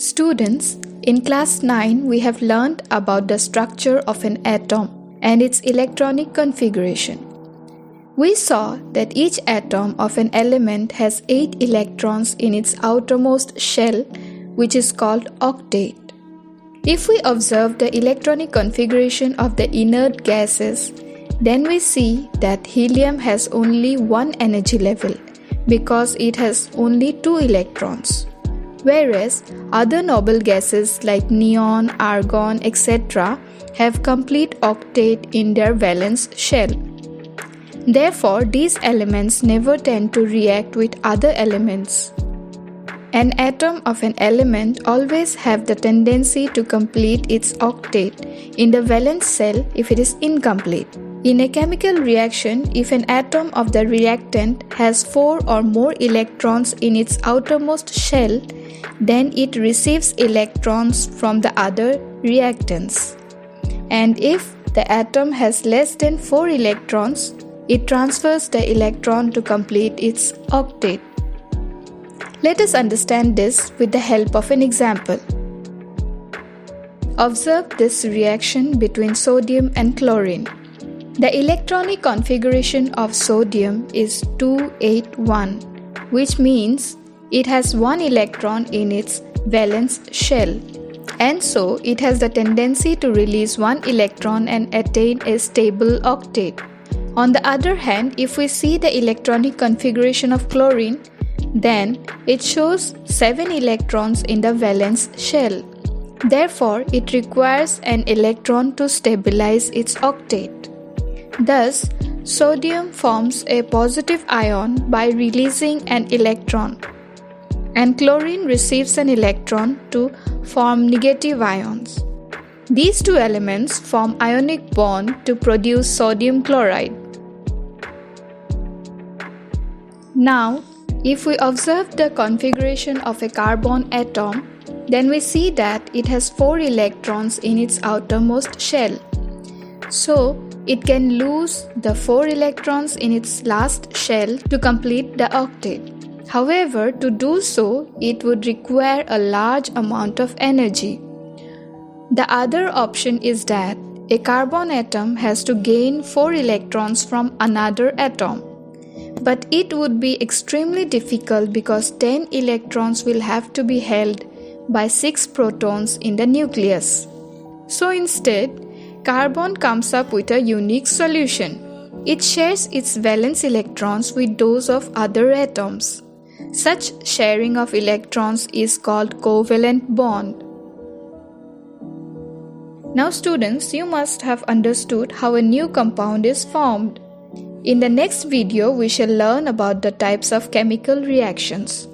Students, in class 9 we have learned about the structure of an atom and its electronic configuration. We saw that each atom of an element has 8 electrons in its outermost shell, which is called octet. If we observe the electronic configuration of the inert gases, then we see that helium has only one energy level because it has only 2 electrons. Whereas other noble gases like neon, argon, etc. have complete octet in their valence shell. Therefore, these elements never tend to react with other elements. An atom of an element always have the tendency to complete its octet in the valence shell if it is incomplete. In a chemical reaction, if an atom of the reactant has 4 or more electrons in its outermost shell, then it receives electrons from the other reactants. And if the atom has less than 4 electrons, it transfers the electron to complete its octet. Let us understand this with the help of an example. Observe this reaction between sodium and chlorine. The electronic configuration of sodium is 281, which means it has 1 electron in its valence shell, and so it has the tendency to release 1 electron and attain a stable octet. On the other hand, if we see the electronic configuration of chlorine, then it shows 7 electrons in the valence shell. Therefore, it requires an electron to stabilize its octet. Thus, sodium forms a positive ion by releasing an electron, and chlorine receives an electron to form negative ions. These two elements form ionic bond to produce sodium chloride. Now, if we observe the configuration of a carbon atom, then we see that it has 4 electrons in its outermost shell. So, it can lose the 4 electrons in its last shell to complete the octet. However, to do so, it would require a large amount of energy. The other option is that a carbon atom has to gain 4 electrons from another atom. But it would be extremely difficult because 10 electrons will have to be held by 6 protons in the nucleus. So instead, carbon comes up with a unique solution. It shares its valence electrons with those of other atoms. Such sharing of electrons is called covalent bond. Now students, you must have understood how a new compound is formed. In the next video, we shall learn about the types of chemical reactions.